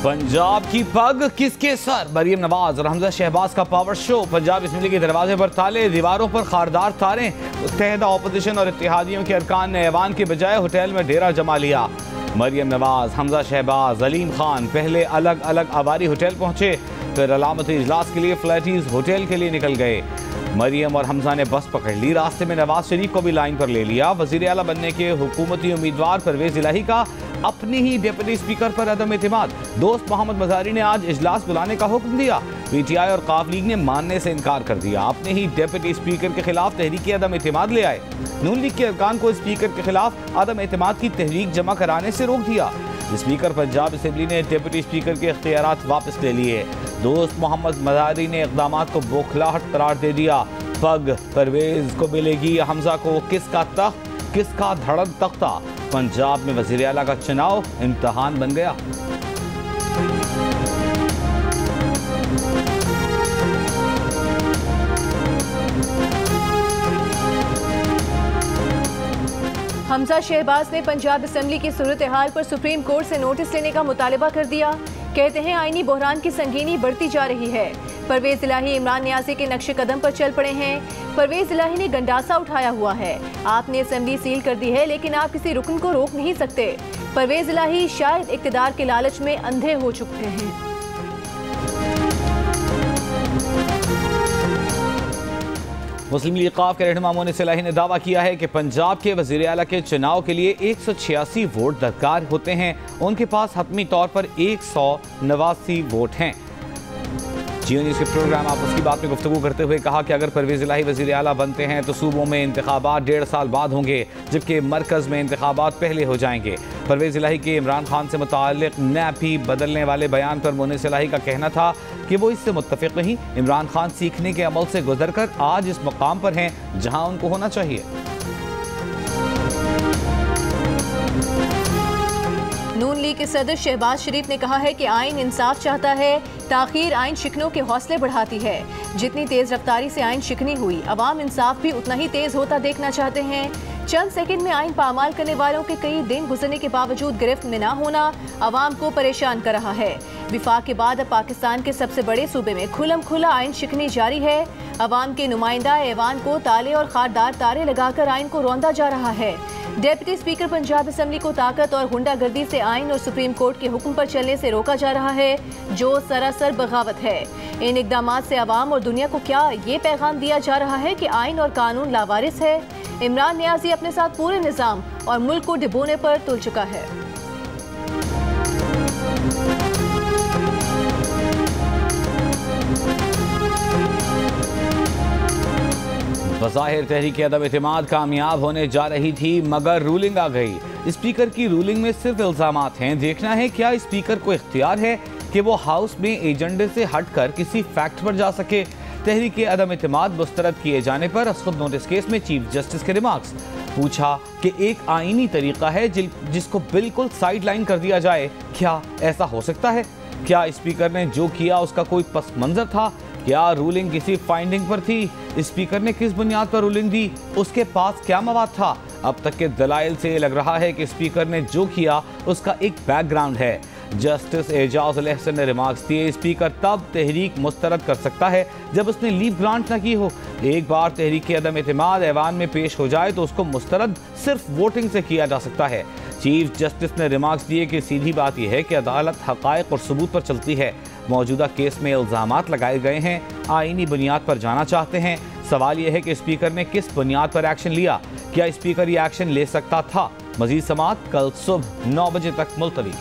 पंजाब की पग किसके सर? मरियम नवाज और हमजा शहबाज का पावर शो। पंजाब असम्बली के दरवाजे पर ताले, दीवारों पर खारदार तारे। मुत्तहिदा अपोजिशन और इत्तेहादियों के अरकान ने ऐवान के बजाय होटल में डेरा जमा लिया। मरियम नवाज, हमजा शहबाज, अलीम खान पहले अलग अलग आवारी होटल पहुंचे, फिर अलामती इजलास के लिए फ्लैटीज होटल के लिए निकल गए। मरियम और हमजा ने बस पकड़ ली। रास्ते में नवाज शरीफ को भी लाइन पर ले लिया। वजीर आला बनने के हुकूमती उम्मीदवार परवेज इलाही का अपनी ही डिप्टी स्पीकर पर अदम एतमाद। दोस्त मोहम्मद मजारी ने आज इजलास बुलाने का हुक्म दिया। पीटीआई और काफ लीग ने मानने से इनकार कर दिया। अपने ही डिप्टी स्पीकर के खिलाफ तहरीक अदम एतमाद ले आए। नून लीग के अरकान को स्पीकर के खिलाफ अदम एतमाद की तहरीक जमा कराने से रोक दिया। स्पीकर पंजाब असम्बली ने डिप्टी स्पीकर के इख्तियारात वापस ले लिए। दोस्त मोहम्मद मजारी ने इक़दामात को बौखलाहट करार दे दिया। पग परवेज को मिलेगी, हमजा को किसका तख्त, किसका धड़क तख्ता? पंजाब में वज़ीर आला का चुनाव इम्तिहान बन गया। हमजा शहबाज ने पंजाब असम्बली की सूरत हाल पर सुप्रीम कोर्ट से नोटिस लेने का मुतालबा कर दिया। कहते हैं आईनी बहरान की संगीनी बढ़ती जा रही है। परवेज इलाही इमरान नियाज़ी के नक्शे कदम पर चल पड़े हैं। परवेज इलाही ने गंडासा उठाया हुआ है। आपने असम्बली सील कर दी है, लेकिन आप किसी रुकन को रोक नहीं सकते। परवेज इलाही शायद इक़्तिदार के लालच में अंधे हो चुके हैं। मुस्लिम लीग काफ के रहनुमा मोनिस इलाही ने दावा किया है कि पंजाब के वज़ीर आला के चुनाव के लिए 186 वोट दरकार होते हैं। उनके पास हतमी तौर पर 189 वोट हैं। जियो न्यूज़ के प्रोग्राम आपस की बात में गुफ्तगू करते हुए कहा कि अगर परवेज इलाही वज़ीर आला बनते हैं तो सूबों में इंतखाबात 1.5 साल बाद होंगे, जबकि मरकज़ में इंतखाबात पहले हो जाएंगे। परवेज इलाही के इमरान खान से मुताल्लिक़ नैपी बदलने वाले बयान पर मोनिस इलाही का कहना था कि वो इससे मुत्तफ़िक़ नहीं। इमरान खान सीखने के अमल से गुजर कर आज इस मकाम पर हैं जहाँ उनको होना चाहिए। नून लीग के सदर शहबाज शरीफ ने कहा है कि आइन इंसाफ चाहता है। ताखीर आइन शिकनों के हौसले बढ़ाती है। जितनी तेज रफ्तारी से आइन शिकनी हुई, अवाम इंसाफ भी उतना ही तेज होता देखना चाहते हैं। चंद सेकंड में आइन पामाल करने वालों के कई दिन गुजरने के बावजूद गिरफ्त में न होना अवाम को परेशान कर रहा है। विफाक के बाद अब पाकिस्तान के सबसे बड़े सूबे में खुलम खुला आइन शिकनी जारी है। अवाम के नुमाइंदा ऐवान को ताले और खारदार तारे लगाकर आइन को रौंदा जा रहा है। डिप्टी स्पीकर पंजाब असम्बली को ताकत और गुंडागर्दी से आइन और सुप्रीम कोर्ट के हुक्म पर चलने से रोका जा रहा है, जो सरासर बगावत है। इन इक़दामात से अवाम और दुनिया को क्या ये पैगाम दिया जा रहा है कि आइन और कानून लावारिस है? इमरान नियाज़ी अपने साथ पूरे निज़ाम और मुल्क को डिबोने पर तुल चुका है। बज़ाहिर तहरीक अदम एतमाद कामयाब होने जा रही थी, मगर रूलिंग आ गई। स्पीकर की रूलिंग में सिर्फ इल्ज़ामात हैं। देखना है क्या स्पीकर को इख्तियार है कि वो हाउस में एजेंडे से हटकर किसी फैक्ट पर जा सके। तहरीक अदम एतमाद मुस्तरद किए जाने पर असद नोटिस केस में चीफ जस्टिस के रिमार्क्स। पूछा कि एक आईनी तरीका है जिसको बिल्कुल साइड लाइन कर दिया जाए। क्या ऐसा हो सकता है? क्या स्पीकर ने जो किया उसका कोई पस मंजर था? क्या रूलिंग किसी फाइंडिंग पर थी? स्पीकर ने किस बुनियाद पर रूलिंग दी? उसके पास क्या मवाद था? अब तक के दलाइल से लग रहा है कि स्पीकर ने जो किया उसका एक बैकग्राउंड है। जस्टिस एजाज अल एहसन ने रिमार्क्स दिए, स्पीकर तब तहरीक मुस्तरद कर सकता है जब उसने लीव ग्रांट न की हो। एक बार तहरीक अदम एतमाद ऐवान में पेश हो जाए तो उसको मुस्तरद सिर्फ वोटिंग से किया जा सकता है। चीफ जस्टिस ने रिमार्क्स दिए कि सीधी बात यह है कि अदालत हक़ाइक़ और सबूत पर चलती है। मौजूदा केस में इल्ज़ामात लगाए गए हैं, आईनी बुनियाद पर जाना चाहते हैं। सवाल यह है कि स्पीकर ने किस बुनियाद पर एक्शन लिया? क्या स्पीकर ये एक्शन ले सकता था? मज़ीद समाअत कल सुबह 9 बजे तक मुलतवी।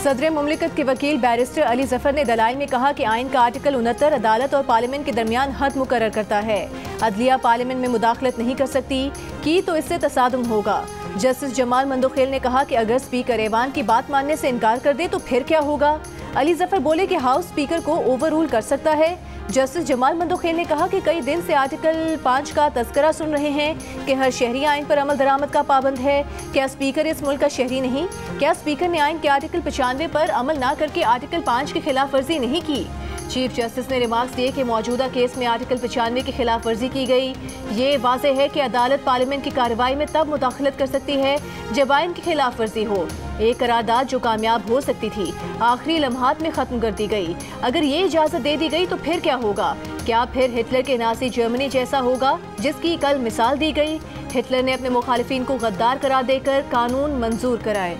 सदर मुमलिकत के वकील बैरिस्टर अली जफर ने दलाइल में कहा कि आइन का आर्टिकल 69 अदालत और पार्लियामेंट के दरमियान हद मुकर्रर करता है। अदलिया पार्लियामेंट में मुदाखलत नहीं कर सकती की तो इससे तसादुम होगा। जस्टिस जमाल मंदोखेल ने कहा कि अगर स्पीकर ऐवान की बात मानने से इनकार कर दे तो फिर क्या होगा? अली जफर बोले कि हाउस स्पीकर को ओवर रूल कर सकता है। जस्टिस जमाल मंदोखेल ने कहा कि कई दिन से आर्टिकल 5 का तस्करा सुन रहे हैं कि हर शहरी आइन पर अमल दरामद का पाबंद है। क्या स्पीकर इस मुल्क का शहरी नहीं? क्या स्पीकर ने आइन के आर्टिकल 95 पर अमल ना करके आर्टिकल 5 की खिलाफ वर्जी नहीं की? चीफ जस्टिस ने रिमार्क्स दिए कि मौजूदा केस में आर्टिकल 95 की खिलाफ वर्जी की गई। ये वाज़ेह है कि अदालत पार्लियामेंट की कार्रवाई में तब मुदाखलत कर सकती है जब आइन की खिलाफ वर्जी हो। एक करारदाद जो कामयाब हो सकती थी आखिरी लम्हात में खत्म कर दी गई। अगर ये इजाजत दे दी गई तो फिर क्या होगा? क्या फिर हिटलर के नाज़ी जर्मनी जैसा होगा जिसकी कल मिसाल दी गई? हिटलर ने अपने मुखालिफिन को गद्दार करार देकर कानून मंजूर कराए।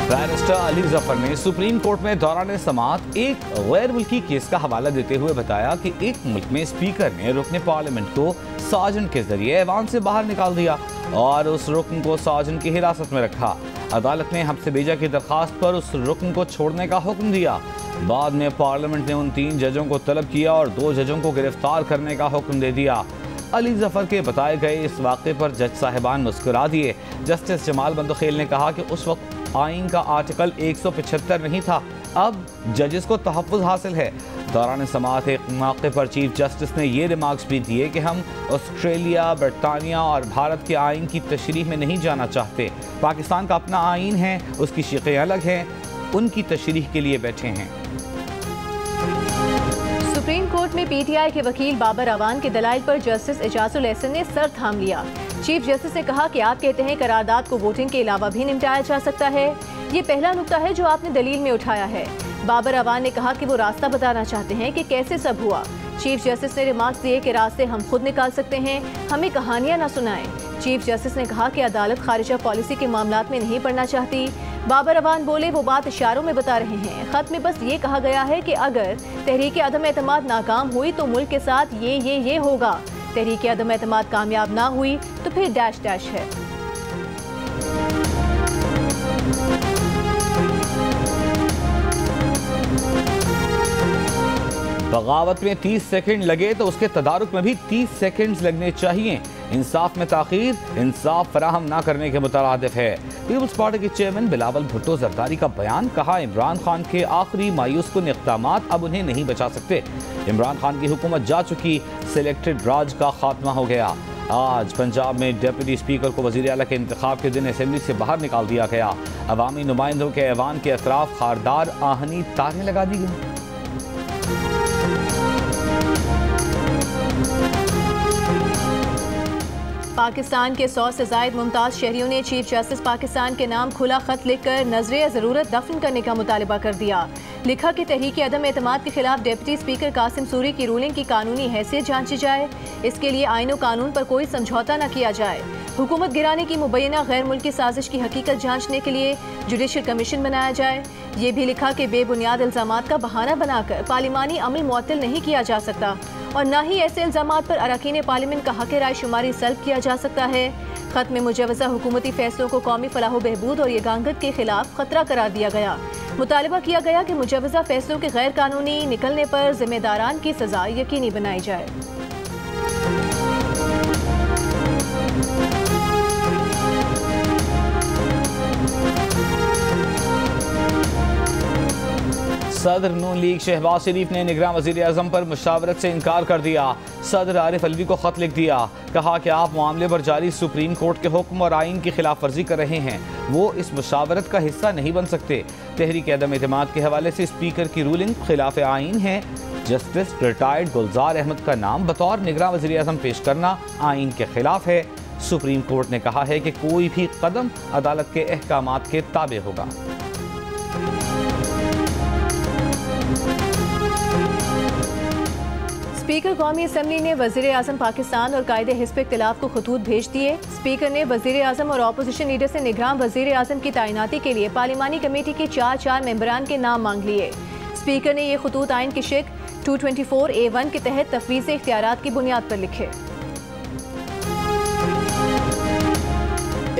बैरिस्टर अली जफर ने सुप्रीम कोर्ट में दौरान समाअत एक गैर मुल्की केस का हवाला देते हुए बताया कि एक मुल्क में स्पीकर ने रुकने पार्लियामेंट को साजन के जरिए ऐवान से बाहर निकाल दिया और उस रुकन को साजन की हिरासत में रखा। अदालत ने हब्से भेजा की दरखास्त पर उस रुकन को छोड़ने का हुक्म दिया। बाद में पार्लियामेंट ने उन 3 जजों को तलब किया और 2 जजों को गिरफ्तार करने का हुक्म दे दिया। अली जफर के बताए गए इस वाक़े पर जज साहिबान मुस्कुरा दिए। जस्टिस जमाल बंदोखेल ने कहा कि उस वक्त आइन का आर्टिकल 175 नहीं था, अब जजेस को तहफ़्फ़ुज़ हासिल है। दौरान समाअत एक मौके पर चीफ जस्टिस ने ये रिमार्क्स भी दिए कि हम ऑस्ट्रेलिया, बरतानिया और भारत के आइन की तशरीह में नहीं जाना चाहते। पाकिस्तान का अपना आइन है, उसकी शिक़ें अलग हैं, उनकी तशरीह के लिए बैठे हैं। सुप्रीम कोर्ट में पीटीआई के वकील बाबर अवान के दलाइल पर जस्टिस एजाजुल एहसन ने सर थाम लिया। चीफ जस्टिस ने कहा कि आप कहते हैं करारदाद को वोटिंग के अलावा भी निपटाया जा सकता है। ये पहला नुक्ता है जो आपने दलील में उठाया है। बाबर अवान ने कहा कि वो रास्ता बताना चाहते हैं कि कैसे सब हुआ। चीफ जस्टिस ने रिमार्क्स दिए कि रास्ते हम खुद निकाल सकते हैं, हमें कहानियां ना सुनाएं। चीफ जस्टिस ने कहा कि अदालत खारिजा पॉलिसी के मामलात में नहीं पढ़ना चाहती। बाबर अवान बोले वो बात इशारों में बता रहे हैं। खत में बस ये कहा गया है कि अगर तहरीक अदम एतमाद नाकाम हुई तो मुल्क के साथ ये होगा। तहरीक अदम एतमाद कामयाब ना हुई तो फिर डैश डैश है। बगावत में 30 सेकंड लगे तो उसके तदारुक में भी 30 सेकंड्स लगने चाहिए। इंसाफ में ताखीर इंसाफ फराहम ना करने के मुतरादिफ है। पीपल्स पार्टी के चेयरमैन बिलावल भुट्टो जरदारी का बयान, कहा इमरान खान के आखिरी मायूस कुन इक़दामात अब उन्हें नहीं बचा सकते। इमरान खान की हुकूमत जा चुकी, सिलेक्टेड राज का खात्मा हो गया। आज पंजाब में डिप्टी स्पीकर को वज़ीर आला के इंतखाब के दिन असेंबली से बाहर निकाल दिया गया। अवामी नुमाइंदों के ऐवान के अतराफ खारदार आहनी तारें लगा दी गई। पाकिस्तान के 100 से ज़ायद मुमताज़ शहरियों ने चीफ जस्टिस पाकिस्तान के नाम खुला खत लिखकर नजरे ज़रूरत दफन करने का मुतालबा कर दिया। लिखा कि तहरीक अदम एतमाद के खिलाफ डिप्टी स्पीकर कासिम सूरी की रूलिंग की कानूनी हैसियत जांची जाए। इसके लिए आईन व कानून पर कोई समझौता न किया जाए। हुकूमत गिराने की मुबैना गैर मुल्की साजिश की हकीकत जांचने के लिए जुडिशल कमीशन बनाया जाए। ये भी लिखा कि बेबुनियाद इल्ज़ामात का बहाना बनाकर पार्लिमानी अमल मुअत्तल नहीं किया जा सकता और न ही ऐसे इल्ज़ामात पर अरकान पार्लियामेंट का हक़ राय शुमारी सल्ब किया जा सकता है। खत में मुजवज़ा हुकूमती फैसलों को कौमी फलाह बहबूद और यगांगत के खिलाफ खतरा करार दिया गया। मुतालबा किया गया कि मुजवज़ा फैसलों के गैर कानूनी निकलने पर जिम्मेदारान की सज़ा यकीनी बनाई जाए। सदर नून लीग शहबाज शरीफ ने निगरान वज़ीर आज़म पर मुशावरत से इनकार कर दिया। सदर आरिफ अलवी को खत लिख दिया, कहा कि आप मामले पर जारी सुप्रीम कोर्ट के हुक्म और आइन की खिलाफ वर्जी कर रहे हैं, वो इस मुशावरत का हिस्सा नहीं बन सकते। तहरीक अदम एतमाद के हवाले से स्पीकर की रूलिंग खिलाफ आइन है। जस्टिस रिटायर्ड गुलजार अहमद का नाम बतौर निगरान वज़ीर आज़म पेश करना आइन के खिलाफ है। सुप्रीम कोर्ट ने कहा है कि कोई भी कदम अदालत के अहकामात के ताबे होगा। स्पीकर कौमी असम्बली ने वज़ीर आज़म पाकिस्तान और कायदे हिज़्ब इख्तिलाफ को खतूत भेज दिए। स्पीकर ने वज़ीर आज़म और अपोजिशन लीडर से निगरान वज़ीर आज़म की तैनाती के लिए पार्लिमानी कमेटी के 4 मेंबरान के नाम मांग लिए। स्पीकर ने ये खतूत आइन की शिक 224A1 के तहत तफवीज़ इख्तियारात की बुनियाद पर लिखे।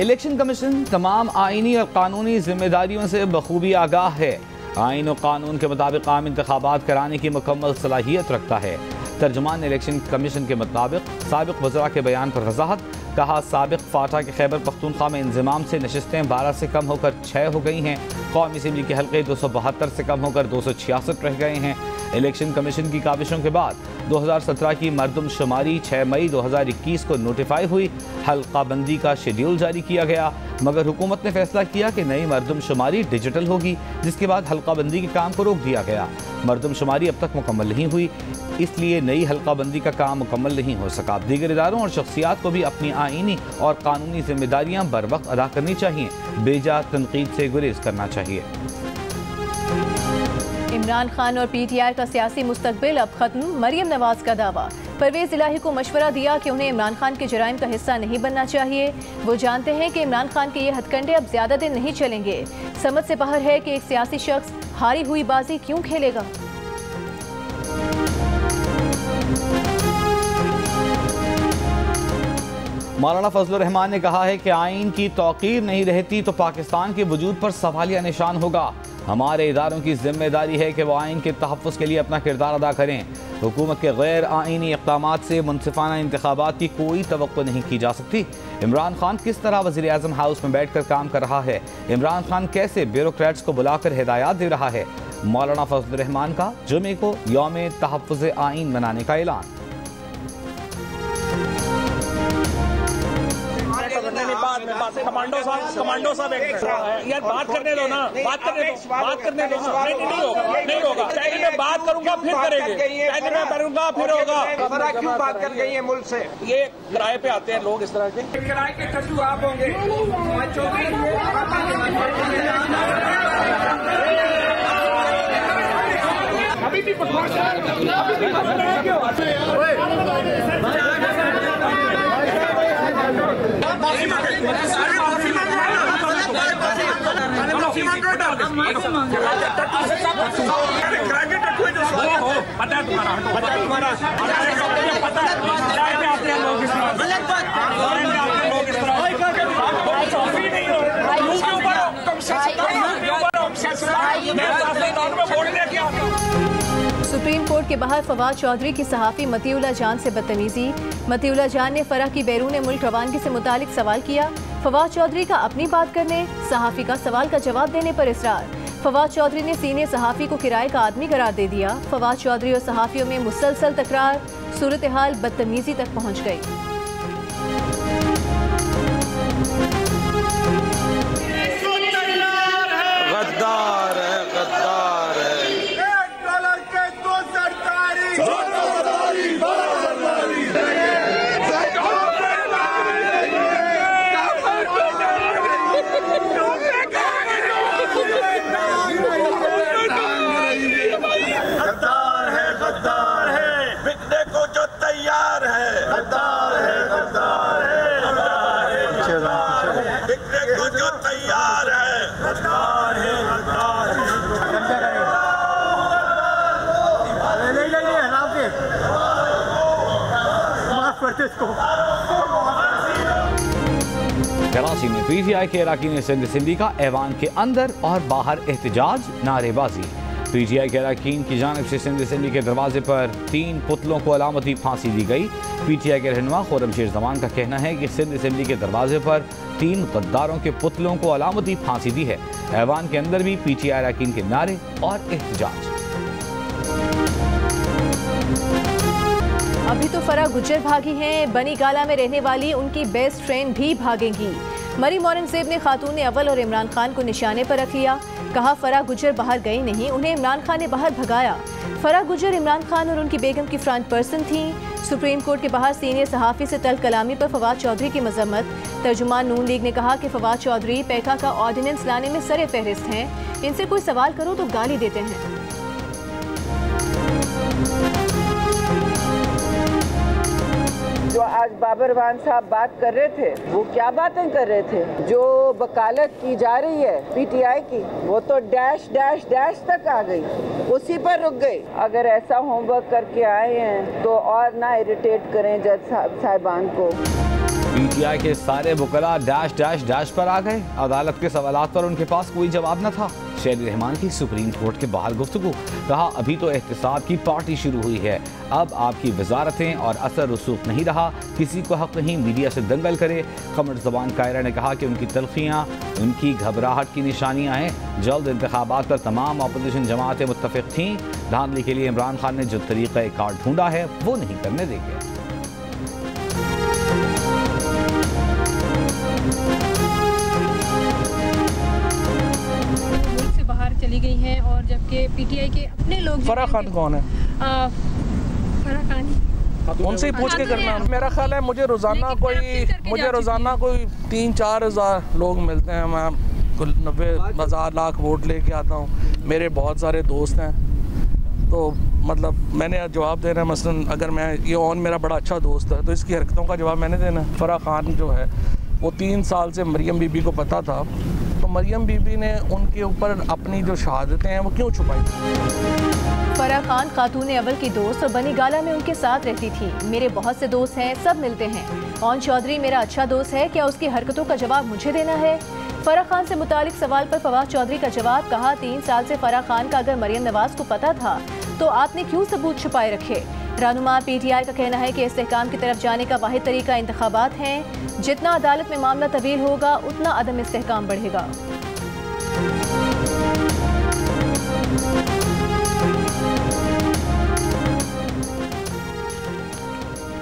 इलेक्शन कमीशन तमाम आइनी और कानूनी जिम्मेदारियों से बखूबी आगाह है। आइन और कानून के मुताबिक आम इंतखाबात कराने की मुकम्मल सलाहियत रखता है। तर्जुमान इलेक्शन कमीशन के मुताबिक साबिक वज़रा के बयान पर वजाहत, कहा साबिक फाटा के खैबर पख्तूनख्वा में इंज़माम से नशिस्तें 12 से कम होकर 6 हो गई हैं। कौमी असम्बली के हल्के 272 से कम होकर 266 रह गए हैं। इलेक्शन कमीशन की काविशों के बाद 2017 की मरदमशुमारी 6 मई 2021 को नोटिफाई हुई। हल्का बंदी का शेड्यूल जारी किया गया, मगर हुकूमत ने फैसला किया कि नई मरदमशुमारी डिजिटल होगी, जिसके बाद हल्का बंदी के काम को रोक दिया गया। मरदमशुमारी अब तक मुकम्मल नहीं हुई, इसलिए नई हल्का बंदी का काम मुकम्मल नहीं हो सका। दीगर इदारों और शख्सियात को भी अपनी आईनी और कानूनी जिम्मेदारियां बर वक्त अदा करनी चाहिए, बेजा तनकीद से गुरेज करना चाहिए। इमरान खान और PTI का सियासी मुस्तकबिल अब खत्म, मरियम नवाज का दावा। परवेज इलाही को मशवरा दिया कि उन्हें इमरान खान के जराइम का हिस्सा नहीं बनना चाहिए। वो जानते हैं कि इमरान खान के ये हथकंडे अब ज्यादा दिन नहीं चलेंगे। समझ से बाहर है कि एक सियासी शख्स हारी हुई बाजी क्यों खेलेगा। मौलाना फजलुर रहमान ने कहा है कि आइन की तौकीर नहीं रहती तो पाकिस्तान के वजूद पर सवालिया निशान होगा। हमारे इदारों की जिम्मेदारी है कि वो आइन के तहफ़्फ़ुज़ के लिए अपना किरदार अदा करें। हुकूमत के गैर आइनी इक़दामात से मुनसिफ़ाना इंतख़ाबात की कोई तवक्को नहीं की जा सकती। इमरान खान किस तरह वज़ीर आज़म हाउस में बैठ कर काम कर रहा है, इमरान खान कैसे ब्यूरोक्रेट्स को बुलाकर हिदायत दे रहा है। मौलाना फजलुर रहमान का जुमे को यौम तहफ़्फ़ुज़ आइन मनाने का ऐलान। कमांडो साहब यार बात करने दो ना, बात करने दो। नहीं होगा। पहले मैं बात करूंगा फिर करेंगे, पहले मैं करूंगा फिर होगा। क्यों बात कर गई है मुल्क से? ये किराए पे आते हैं लोग इस तरह के, किराए के कद्दू आप होंगे। अभी भी पता है तुम्हारा सुप्रीम कोर्ट के बाहर फवाद चौधरी की सहाफ़ी मतीउल्लाह जान से बदतमीजी। मतीउल्लाह जान ने फराह की बैरून मुल्क रवानगी से मुतालिक सवाल किया। फवाद चौधरी का अपनी बात करने, सहाफ़ी का सवाल का जवाब देने पर इसरार। फवाद चौधरी ने सीनियर सहाफ़ी को किराए का आदमी करार दे दिया। फवाद चौधरी और सहाफ़ियों में मुसलसल तकरार, सूरत हाल बदतमीजी तक पहुँच गई। गद्दार है, गद्दार है। $1 के 2 सरकारी गद्दार है, बिकने को जो तैयार है। गद्दार है, गद्दार है, बिकने को जो तैयार है। गद्दार है, गद्दार है। कराची में PTI के अरकान सिंध असेंबली का ऐवान के अंदर और बाहर एहतजाज, नारेबाजी। PTI के अरकान की जानिब से सिंध असेंबली के दरवाजे पर 3 पुतलों को अलामती फांसी दी गई। PTI के रहनुमा खुर्रमशेर जमान का कहना है कि सिंध असेंबली के दरवाजे पर 3 गद्दारों के पुतलों को अलामती फांसी दी है। ऐवान के अंदर भी PTI अरकान के नारे और एहतजाज। अभी तो फराह गुज्जर भागी हैं, बनी गाला में रहने वाली उनकी बेस्ट फ्रेंड भी भागेंगी। मरीम औरंगजेब ने खातून अव्वल और इमरान खान को निशाने पर रख लिया। कहा फराह गुज्जर बाहर गई नहीं, उन्हें इमरान खान ने बाहर भगाया। फराह गुज्जर इमरान खान और उनकी बेगम की फ्रंट पर्सन थी। सुप्रीम कोर्ट के बाहर सीनियर सहाफ़ी से तल कलामी पर फवाद चौधरी की मजम्मत। तर्जुमान नून लीग ने कहा कि फवाद चौधरी पैका का ऑर्डिनेंस लाने में सरे फहरिस्त हैं, इनसे कोई सवाल करो तो गाली देते हैं। जो आज बाबर वान साहब बात कर रहे थे, वो क्या बातें कर रहे थे? जो वकालत की जा रही है PTI की, वो तो डैश डैश डैश तक आ गई, उसी पर रुक गई। अगर ऐसा होमवर्क करके आए हैं तो और ना इरिटेट करें जज साहिबान को। PTI के सारे वकला डैश डैश डैश पर आ गए। अदालत के सवालात पर उनके पास कोई जवाब न था। शेर रहमान की सुप्रीम कोर्ट के बाहर गुफ्तगू। कहा अभी तो एहतसाब की पार्टी शुरू हुई है, अब आपकी वजारतें और असर रसूख नहीं रहा, किसी को हक नहीं मीडिया से दंगल करे। कमर ज़बान कायरा ने कहा कि उनकी तलखियाँ उनकी घबराहट की निशानियाँ हैं। जल्द इंतखाबात पर तमाम अपोजिशन जमातें मुत्तफिक थीं। धांधली के लिए इमरान खान ने जो तरीक़ा कार ढूंढा है वो नहीं करने देंगे। चली गई हैं और जबकि पीटीआई के अपने लोग। फराह खान कौन है? फराह खान उनसे ही पूछ के करना। मेरा ख्याल है मुझे रोज़ाना कोई 3-4 हज़ार लोग मिलते हैं। मैं 90,000 लाख वोट लेके आता हूँ। मेरे बहुत सारे दोस्त हैं, तो मतलब मैंने जवाब देना है। मसलन अगर मैं ये ऑन मेरा बड़ा अच्छा दोस्त है तो इसकी हरकतों का जवाब मैंने देना है। फराह खान जो है वो 3 साल से मरियम बीबी को पता था, तो मरियम बीबी ने उनके ऊपर अपनी जो शहादतें हैं वो क्यों छुपाई? फराह खान खातून अव्वल की दोस्त और बनी गाला में उनके साथ रहती थी। मेरे बहुत से दोस्त हैं, सब मिलते हैं। ओन चौधरी मेरा अच्छा दोस्त है, क्या उसकी हरकतों का जवाब मुझे देना है? फराह खान से मुतालिक सवाल पर फवाद चौधरी का जवाब। कहा 3 साल से फराह खान का अगर मरियम नवाज को पता था तो आपने क्यों सबूत छुपाए रखे? रहनुमा पीटीआई का कहना है कि इस्तेहकाम की तरफ जाने का वाहिद तरीका इंतखाबात हैं। जितना अदालत में मामला तवील होगा उतना अदम इस्तेहकाम बढ़ेगा।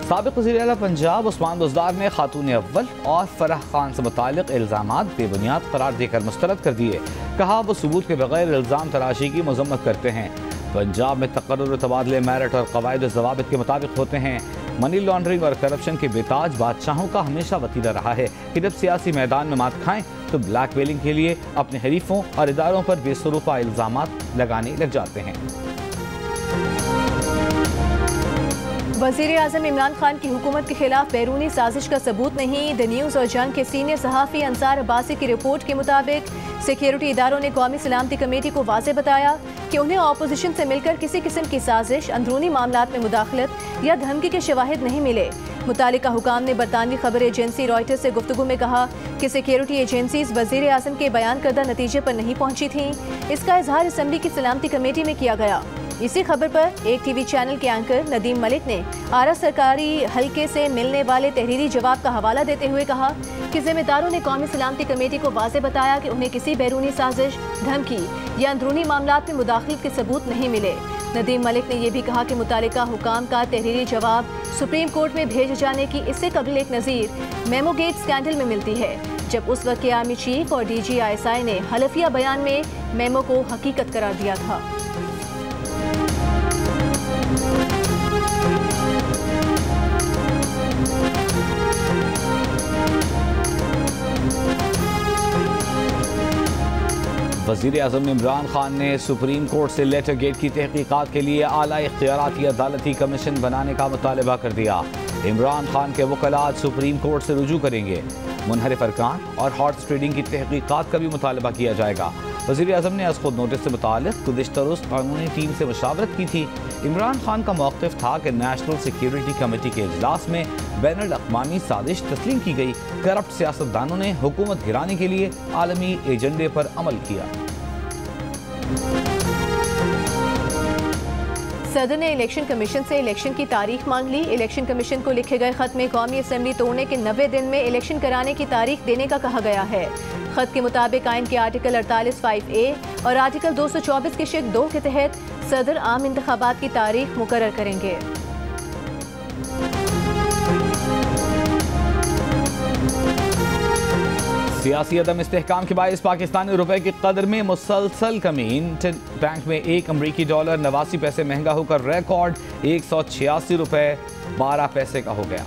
साबिक़ वज़ीर-ए-आला पंजाब उस्मान बुज़दार ने खातून अव्वल और फराह खान से मुतालिक इल्ज़ामात बेबुनियाद करार देकर मुस्तरद कर दिए। कहा वो सबूत के बगैर इल्ज़ाम तराशी की मज़म्मत करते हैं। पंजाब में तक़र्रुर तबादले मेरिट और क़वाइद ज़वाबित के मुताबिक होते हैं। मनी लॉन्ड्रिंग और करप्शन के बेताज बादशाहों का हमेशा वतीरा रहा है कि जब सियासी मैदान में मात खाएं तो ब्लैकमेलिंग के लिए अपने हरीफों और इदारों पर बेसुरूपा इल्ज़ामात लगाने लग जाते हैं। वज़ीर आज़म इमरान खान की हुकूमत के खिलाफ बैरूनी साजिश का सबूत नहीं। द न्यूज़ और जंग के सीनियर सहाफ़ी अंसार अब्बासी की रिपोर्ट के मुताबिक सिक्योरिटी इदारों ने कौमी सलामती कमेटी को वाज़े बताया कि उन्हें अपोजिशन से मिलकर किसी किस्म की साजिश, अंदरूनी मामलात में मुदाखलत या धमकी के शवाहिद नहीं मिले। मुतालिका हुकाम ने बरतानवी खबर एजेंसी रॉयटर्स से गुफ्तगू में कहा कि सिक्योरिटी एजेंसीज वज़ीर आज़म के बयान करदा नतीजे पर नहीं पहुंची थीं। इसका इजहार असम्बली की सलामती कमेटी में किया गया। इसी खबर पर एक टीवी चैनल के एंकर नदीम मलिक ने आरा सरकारी हल्के से मिलने वाले तहरीरी जवाब का हवाला देते हुए कहा कि जिम्मेदारों ने कौमी सलामती कमेटी को वाज़े बताया कि उन्हें किसी बैरूनी साजिश, धमकी या अंदरूनी मामलात में मुदाखलत के सबूत नहीं मिले। नदीम मलिक ने यह भी कहा कि मुतालिका हुकाम का तहरीरी जवाब सुप्रीम कोर्ट में भेजे जाने की इससे कबल एक नज़ीर मेमोगेट स्कैंडल में मिलती है, जब उस वक्त के आर्मी चीफ और DGISI ने हलफिया बयान में मेमो को हकीकत करार दिया था। वज़ीर आज़म इमरान खान ने सुप्रीम कोर्ट से लेटर गेट की तहकीकात के लिए आला इख्तियाराती अदालती कमीशन बनाने का मुतालबा कर दिया। इमरान खान के वकलात सुप्रीम कोर्ट से रुजू करेंगे। मुनहरिफ अरकान और हॉर्स ट्रेडिंग की तहकीकात का भी मुतालबा किया जाएगा। वज़ीर आज़म ने खुद नोटिस से मुताल्लिक़ गुज़िश्ता रोज़ कानूनी टीम से मशावरत की थी। इमरान खान का मौक़िफ़ था कि नेशनल सिक्योरिटी कमेटी के इजलास में बैनुल अक़वामी साजिश तस्लीम की गई। करप्ट सियासतदानों ने हुकूमत गिराने के लिए आलमी एजेंडे पर अमल किया। सदर ने इलेक्शन कमीशन से इलेक्शन की तारीख मांग ली। इलेक्शन कमीशन को लिखे गए खत में कौमी असम्बली तोड़ने के 90 दिन में इलेक्शन कराने की तारीख देने का कहा गया है। खत के मुताबिक आइन के आर्टिकल 48(5)A और आर्टिकल 224 के शिक 2 के तहत सदर आम इंतखाबात की तारीख मुकर्रर करेंगे। सियासी अदम इस्तेहकाम के बायस पाकिस्तानी रुपए की कदर में मुसलसल कमी। इंडियन बैंक में एक अमरीकी डॉलर 89 पैसे महंगा होकर रिकॉर्ड 186 रुपए 12 पैसे का हो गया।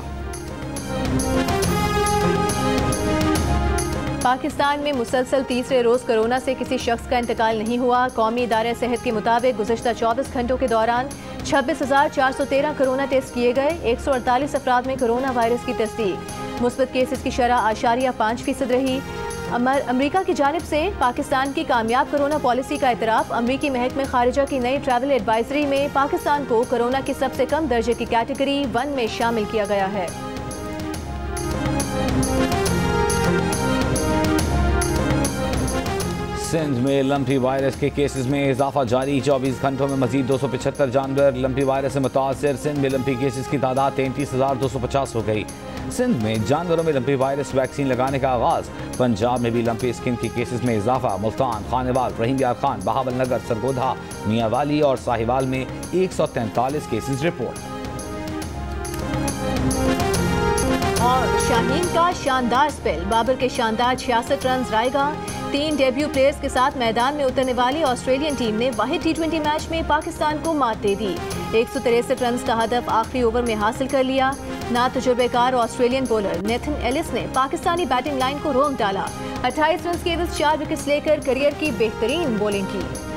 पाकिस्तान में मुसलसल तीसरे रोज कोरोना से किसी शख्स का इंतकाल नहीं हुआ। कौमी इदारे सेहत के मुताबिक गुज़िश्ता 24 घंटों के दौरान 26,413 कोरोना टेस्ट किए गए। 148 अफराद में कोरोना वायरस की तस्दीक। मुस्बत केसेस की शरह 8.5% रही। अमरीका की जानिब से पाकिस्तान की कामयाब कोरोना पॉलिसी का एतराफ़। अमरीकी महकमे खारिजा की नई ट्रैवल एडवाइजरी में पाकिस्तान को कोरोना की सबसे कम दर्जे की कैटेगरी 1 में शामिल किया गया है। सिंध में लंपी वायरस के केसेस में इजाफा जारी। 24 घंटों में मजीद 275 जानवर लंपी वायरस से मुतासर। सिंध में लंपी केसेस की तादाद 33,250 हो गई। सिंध में जानवरों में लंपी वायरस वैक्सीन लगाने का आगाज। पंजाब में भी लंपी स्किन के केसेस में इजाफा। मुल्तान, खानेवाल, रहीम यार खान, बहावल नगर, सरगोधा, मियावाली और साहिवाल में 143 केसेस रिपोर्ट। और शाहीन का शानदार स्पेल, बाबर के शानदार 66 रन रायगा। 3 डेब्यू प्लेयर्स के साथ मैदान में उतरने वाली ऑस्ट्रेलियन टीम ने वाहिद T20 मैच में पाकिस्तान को मात दे दी। 163 रन का हदफ आखिरी ओवर में हासिल कर लिया। नातजुर्बेकार ऑस्ट्रेलियन बॉलर नेथन एलिस ने पाकिस्तानी बैटिंग लाइन को रोक डाला। 28 रन के एवज 4 विकेट्स लेकर करियर की बेहतरीन बॉलिंग की।